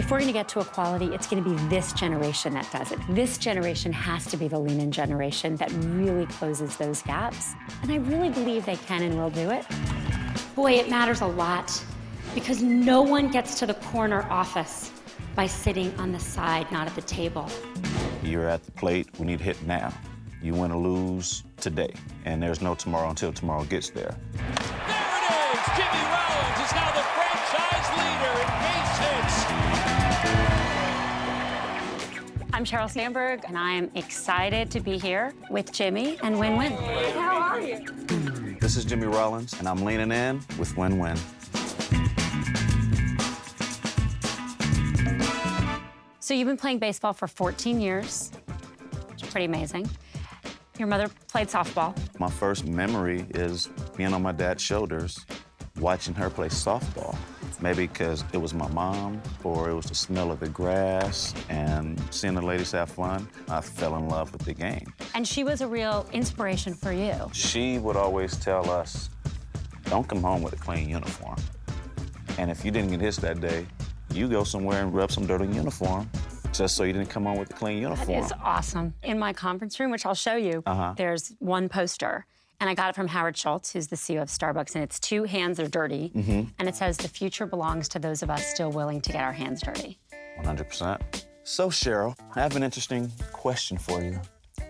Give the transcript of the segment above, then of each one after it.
If we're going to get to equality, it's going to be this generation that does it. This generation has to be the lean-in generation that really closes those gaps. And I really believe they can and will do it. Boy, it matters a lot because no one gets to the corner office by sitting on the side, not at the table. You're at the plate. We need to hit now. You win or lose today, and there's no tomorrow until tomorrow gets there. There it is! Jimmy Rollins is now the franchise leader in base hits. I'm Sheryl Sandberg, and I am excited to be here with Jimmy and Win-Win. How are you? This is Jimmy Rollins, and I'm leaning in with Win-Win. So you've been playing baseball for 14 years, which is pretty amazing. Your mother played softball. My first memory is being on my dad's shoulders, watching her play softball. Maybe because it was my mom, or it was the smell of the grass, and seeing the ladies have fun, I fell in love with the game. And she was a real inspiration for you. She would always tell us, don't come home with a clean uniform. And if you didn't get hits that day, you go somewhere and rub some dirt on your uniform, just so you didn't come home with a clean uniform. That is awesome. In my conference room, which I'll show you, there's one poster. And I got it from Howard Schultz, who's the CEO of Starbucks, and it's two hands are dirty. And it says, the future belongs to those of us still willing to get our hands dirty. 100%. So, Sheryl, I have an interesting question for you.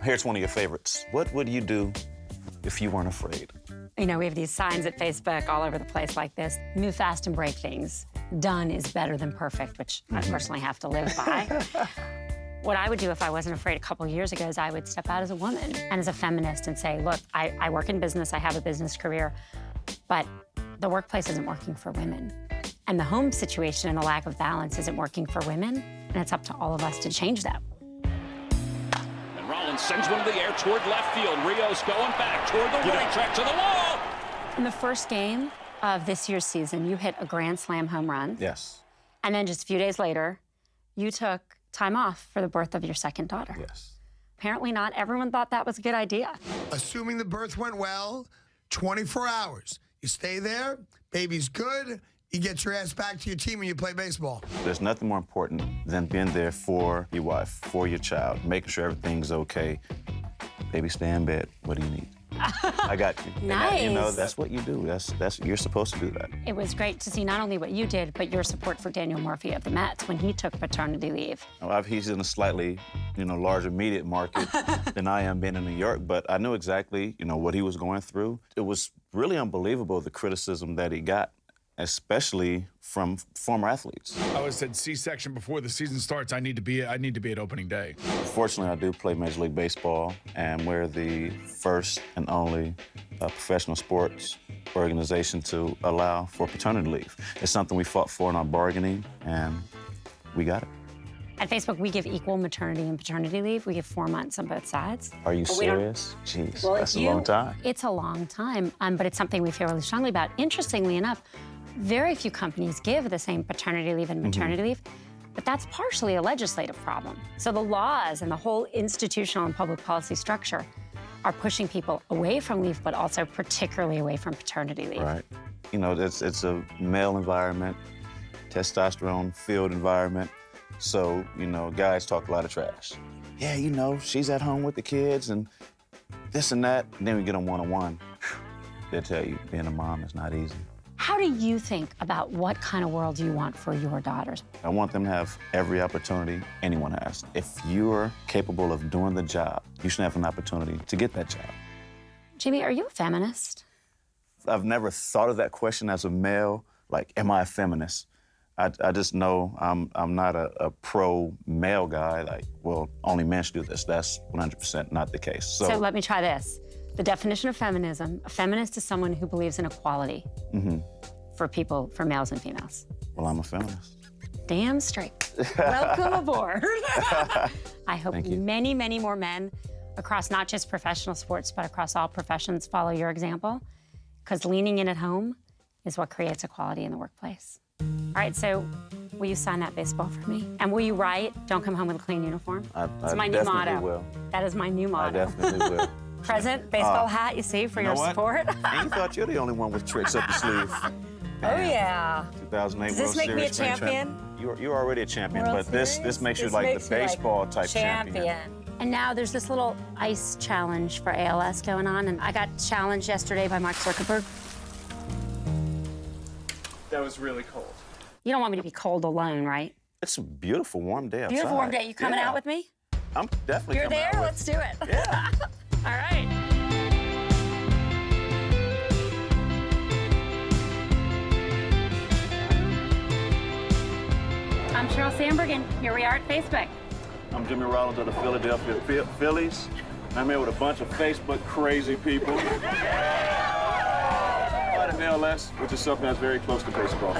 Here's one of your favorites. What would you do if you weren't afraid? You know, we have these signs at Facebook all over the place like this. Move fast and break things. Done is better than perfect, which I personally have to live by. What I would do if I wasn't afraid a couple years ago is I would step out as a woman and as a feminist and say, look, I work in business, I have a business career, but the workplace isn't working for women. And the home situation and the lack of balance isn't working for women, and it's up to all of us to change that. And Rollins sends one to the air toward left field. Rios going back toward the right track to the wall. In the first game of this year's season, you hit a grand slam home run. Yes. And then just a few days later, you took time off for the birth of your second daughter. Yes. Apparently not everyone thought that was a good idea. Assuming the birth went well, 24 hours. You stay there, baby's good, you get your ass back to your team and you play baseball. There's nothing more important than being there for your wife, for your child, making sure everything's okay. Baby, stay in bed. What do you need? I got you. Nice. And that, you know, that's what you do. You're supposed to do that. It was great to see not only what you did, but your support for Daniel Murphy of the Mets when he took paternity leave. Well, he's in a slightly, larger media market than I am being in New York, but I knew exactly, what he was going through. It was really unbelievable, the criticism that he got, especially from former athletes. I was said C-section before the season starts. I need to be at opening day. Fortunately, I do play Major League Baseball, and we're the first and only professional sports organization to allow for paternity leave. It's something we fought for in our bargaining, and we got it. At Facebook, we give equal maternity and paternity leave. We give 4 months on both sides. Are you serious? Jeez, Well, that's a long time. It's a long time, but it's something we feel really strongly about. Interestingly enough, very few companies give the same paternity leave and maternity leave, but that's partially a legislative problem. So the laws and the whole institutional and public policy structure are pushing people away from leave, but also particularly away from paternity leave. Right. It's a male environment, testosterone-filled environment. So, guys talk a lot of trash. Yeah, she's at home with the kids and this and that. And then we get on one-on-one. They'll tell you being a mom is not easy. How do you think about what kind of world you want for your daughters? I want them to have every opportunity anyone has. If you're capable of doing the job, you should have an opportunity to get that job. Jimmy, are you a feminist? I've never thought of that question as a male, like, am I a feminist? I just know I'm not a pro-male guy, like, well, only men should do this. That's 100% not the case. So let me try this. The definition of feminism, a feminist is someone who believes in equality for people, for males and females. Well, I'm a feminist. Damn straight. Welcome aboard. I hope many, many more men across not just professional sports, but across all professions follow your example, because leaning in at home is what creates equality in the workplace. All right, so will you sign that baseball for me? And will you write, don't come home with a clean uniform? It's my new motto. Will. That is my new motto. I definitely will. Present, baseball hat, you see, for your support. And you thought you're the only one with tricks up the sleeve. Oh, yeah. 2008 Does this World make me a Series champion? you're already a champion, World but this Series? makes you This like makes the you, like, baseball type champion. And now there's this little ice challenge for ALS going on, and I got challenged yesterday by Mark Zuckerberg. That was really cold. You don't want me to be cold alone, right? It's a beautiful warm day outside. Beautiful warm day. You coming out with me? I'm definitely You're coming there? out with Let's do it. Yeah. All right. I'm Sheryl Sandberg, and here we are at Facebook. I'm Jimmy Rollins of the Philadelphia Phillies. I'm here with a bunch of Facebook crazy people. Part of ALS, which is something that's very close to baseball.